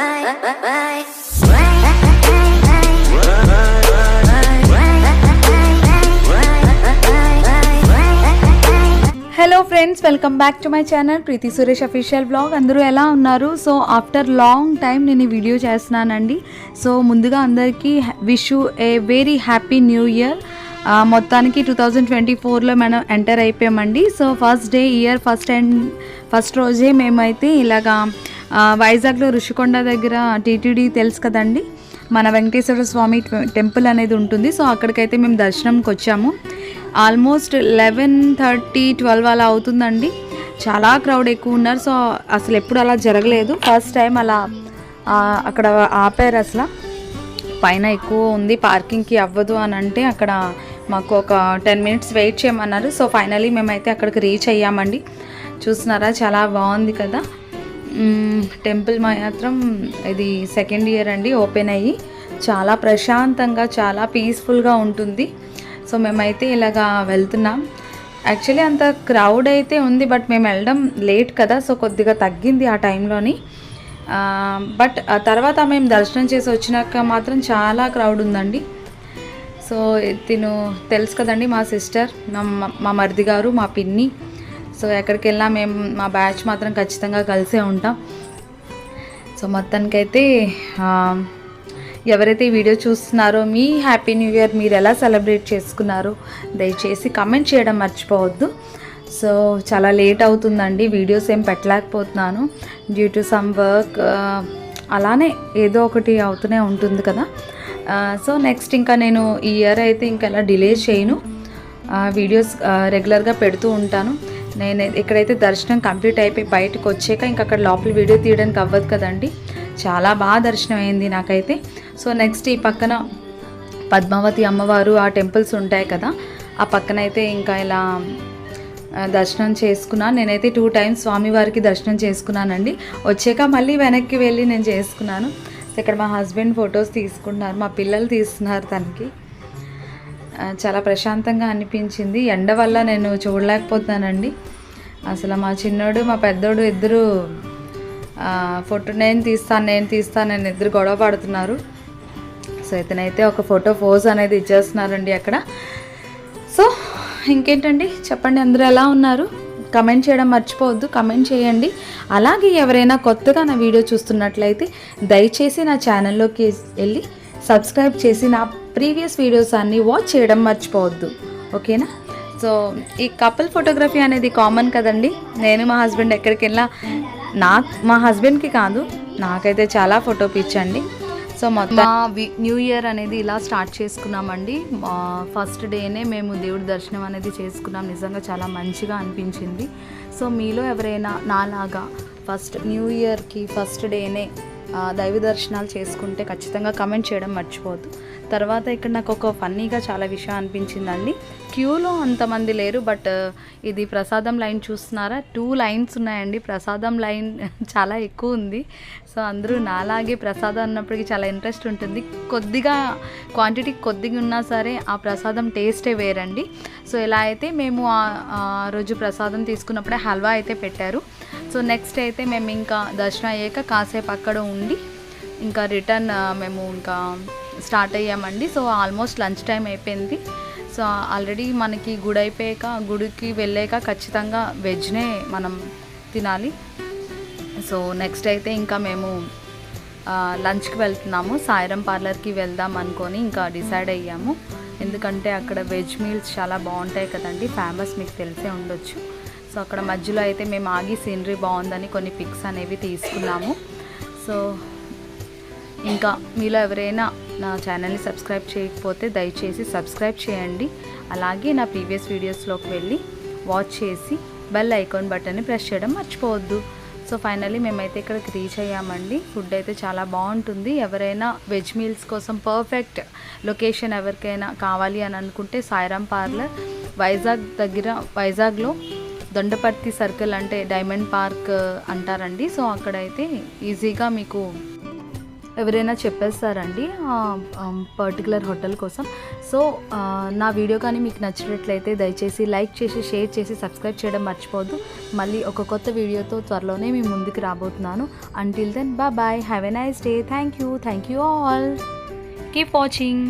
Hello friends, welcome back to my channel Preethi Suresh official blog. అందరూ ఎలా ఉన్నారు? సో ఆఫ్టర్ లాంగ్ టైం నేను ఈ వీడియో చేస్తున్నానండి. సో ముందుగా అందరికీ wish you a very happy new year. మొత్తానికి 2024లో మనం ఎంటర్ అయిపోయామండి. So first day year first రోజే మేమైతే ఇలాగా వైజాగ్లో ఋషికొండ దగ్గర టీటీడీ తెలుసు కదండి, మన వెంకటేశ్వర స్వామి టెంపుల్ అనేది ఉంటుంది. సో అక్కడికైతే మేము దర్శనంకి వచ్చాము. ఆల్మోస్ట్ 11:30, 12 అలా అవుతుందండి. చాలా క్రౌడ్ ఎక్కువ ఉన్నారు. సో అసలు ఎప్పుడు అలా జరగలేదు. ఫస్ట్ టైం అలా అక్కడ ఆపారు. అసలు పైన ఎక్కువ ఉంది, పార్కింగ్కి అవ్వదు అని అంటే అక్కడ మాకు ఒక 10 మినిట్స్ వెయిట్ చేయమన్నారు. సో ఫైనలీ మేమైతే అక్కడికి రీచ్ అయ్యామండి. చూస్తున్నారా, చాలా బాగుంది కదా టెంపుల్. మాత్రం ఇది సెకండ్ ఇయర్ అండి ఓపెన్ అయ్యి. చాలా ప్రశాంతంగా, చాలా పీస్ఫుల్గా ఉంటుంది. సో మేమైతే ఇలాగా వెళ్తున్నాం. యాక్చువల్లీ అంత క్రౌడ్ అయితే ఉంది, బట్ మేము వెళ్ళడం లేట్ కదా, సో కొద్దిగా తగ్గింది ఆ టైంలోని. బట్ ఆ తర్వాత మేము దర్శనం చేసి వచ్చినాక మాత్రం చాలా క్రౌడ్ ఉందండి. సో తిను తెలుసు కదండి, మా సిస్టర్, మా మరిది గారు, మా పిన్ని. సో ఎక్కడికి వెళ్ళినా మేము మా బ్యాచ్ మాత్రం ఖచ్చితంగా కలిసే ఉంటాం. సో మొత్తానికైతే ఎవరైతే ఈ వీడియో చూస్తున్నారో మీ హ్యాపీ న్యూ ఇయర్ మీరు ఎలా సెలబ్రేట్ చేసుకున్నారో దయచేసి కమెంట్ చేయడం మర్చిపోవద్దు. సో చాలా లేట్ అవుతుందండి, వీడియోస్ ఏం పెట్టలేకపోతున్నాను డ్యూ టు సమ్ వర్క్. అలానే ఏదో ఒకటి అవుతూనే ఉంటుంది కదా. సో నెక్స్ట్ ఇంకా నేను ఈ ఇయర్ అయితే ఇంకా అలా డిలే చేయను, వీడియోస్ రెగ్యులర్గా పెడుతూ ఉంటాను. నేను ఎక్కడైతే దర్శనం కంప్లీట్ అయిపోయి బయటకు వచ్చాక ఇంకా అక్కడ లోపల వీడియో తీయడానికి అవ్వదు కదండి. చాలా బాగా దర్శనం అయింది నాకైతే. సో నెక్స్ట్ ఈ పక్కన పద్మావతి అమ్మవారు ఆ టెంపుల్స్ ఉంటాయి కదా, ఆ పక్కన అయితే ఇంకా ఇలా దర్శనం చేసుకున్నాను. నేనైతే 2 times స్వామివారికి దర్శనం చేసుకున్నానండి. వచ్చాక మళ్ళీ వెనక్కి వెళ్ళి నేను చేసుకున్నాను. ఇక్కడ మా హస్బెండ్ ఫొటోస్ తీసుకుంటున్నారు, మా పిల్లలు తీస్తున్నారు. తనకి చాలా ప్రశాంతంగా అనిపించింది. ఎండ వల్ల నేను చూడలేకపోతున్నానండి అసలు. మా చిన్నోడు, మా పెద్దోడు ఇద్దరు ఫోటో నేను తీస్తాను ఇద్దరు గొడవ పడుతున్నారు. సో ఇతనైతే ఒక ఫోటో పోజ్ అనేది ఇచ్చేస్తున్నారండి అక్కడ. సో ఇంకేంటండి చెప్పండి, అందరూ ఎలా ఉన్నారు? కమెంట్ చేయడం మర్చిపోవద్దు, కమెంట్ చేయండి. అలాగే ఎవరైనా కొత్తగా నా వీడియో చూస్తున్నట్లయితే దయచేసి నా ఛానల్లోకి వెళ్ళి సబ్స్క్రైబ్ చేసి నా ప్రీవియస్ వీడియోస్ అన్నీ వాచ్ చేయడం మర్చిపోవద్దు, ఓకేనా? సో ఈ కపుల్ ఫోటోగ్రఫీ అనేది కామన్ కదండి. నేను మా హస్బెండ్ ఎక్కడికి వెళ్ళినా మా హస్బెండ్కి కాదు, నాకైతే చాలా ఫోటో పిచ్చండి. సో మొత్తం న్యూ ఇయర్ అనేది ఇలా స్టార్ట్ చేసుకున్నామండి. ఫస్ట్ డేనే మేము దేవుడి దర్శనం అనేది చేసుకున్నాం. నిజంగా చాలా మంచిగా అనిపించింది. సో మీలో ఎవరైనా నాలాగా ఫస్ట్ న్యూ ఇయర్కి ఫస్ట్ డేనే దైవ దర్శనాలు చేసుకుంటే ఖచ్చితంగా కమెంట్ చేయడం మర్చిపోవద్దు. తర్వాత ఇక్కడ నాకు ఒక ఫన్నీగా చాలా విషయం అనిపించిందండి. క్యూలో అంతమంది లేరు, బట్ ఇది ప్రసాదం లైన్ చూస్తున్నారా, 2 lines ఉన్నాయండి. ప్రసాదం లైన్ చాలా ఎక్కువ ఉంది. సో అందరూ నాలాగే ప్రసాదం అన్నప్పటికీ చాలా ఇంట్రెస్ట్ ఉంటుంది. కొద్దిగా క్వాంటిటీ కొద్దిగా ఉన్నా సరే ఆ ప్రసాదం టేస్టే వేరండి. సో ఇలా అయితే మేము ఆ రోజు ప్రసాదం తీసుకున్నప్పుడే హల్వా అయితే పెట్టారు. సో నెక్స్ట్ అయితే మేము ఇంకా దర్శనం అయ్యాక కాసేపు అక్కడ ఉండి ఇంకా రిటర్న్ మేము ఇంకా స్టార్ట్ అయ్యామండి. సో ఆల్మోస్ట్ లంచ్ టైం అయిపోయింది. సో ఆల్రెడీ మనకి గుడికి వెళ్ళాక ఖచ్చితంగా వెజ్నే మనం తినాలి. సో నెక్స్ట్ అయితే ఇంకా మేము లంచ్కి వెళ్తున్నాము. సాయిరాం పార్లర్కి వెళ్దాం అనుకొని ఇంకా డిసైడ్ అయ్యాము. ఎందుకంటే అక్కడ వెజ్ మీల్స్ చాలా బాగుంటాయి కదండి, ఫేమస్, మీకు తెలిసే ఉండొచ్చు. సో అక్కడ మధ్యలో అయితే మేము ఆగి సీనరీ బాగుందని కొన్ని పిక్స్ అనేవి తీసుకున్నాము. సో ఇంకా మీలో ఎవరైనా నా ఛానల్ని సబ్స్క్రైబ్ చేయకపోతే దయచేసి సబ్స్క్రైబ్ చేయండి. అలాగే నా ప్రీవియస్ వీడియోస్లోకి వెళ్ళి వాచ్ చేసి బెల్ ఐకాన్ బటన్ని ప్రెస్ చేయడం మర్చిపోవద్దు. సో ఫైనల్లీ మేమైతే ఇక్కడికి రీచ్ అయ్యామండి. ఫుడ్ అయితే చాలా బాగుంటుంది. ఎవరైనా వెజ్ మీల్స్ కోసం పర్ఫెక్ట్ లొకేషన్ ఎవరికైనా కావాలి అని అనుకుంటే సాయిరాం పార్లర్ వైజాగ్లో దొండపర్తి సర్కిల్ అంటే డైమండ్ పార్క్ అంటారండి. సో అక్కడైతే ఈజీగా మీకు ఎవరైనా చెప్పేస్తారండి పర్టికులర్ హోటల్ కోసం. సో నా వీడియో కానీ మీకు నచ్చినట్లయితే దయచేసి లైక్ చేసి, షేర్ చేసి, సబ్స్క్రైబ్ చేయడం మర్చిపోవద్దు. మళ్ళీ ఒక కొత్త వీడియోతో త్వరలోనే మీ ముందుకు రాబోతున్నాను. Until then bye, have a nice day. Thank you all. Keep watching.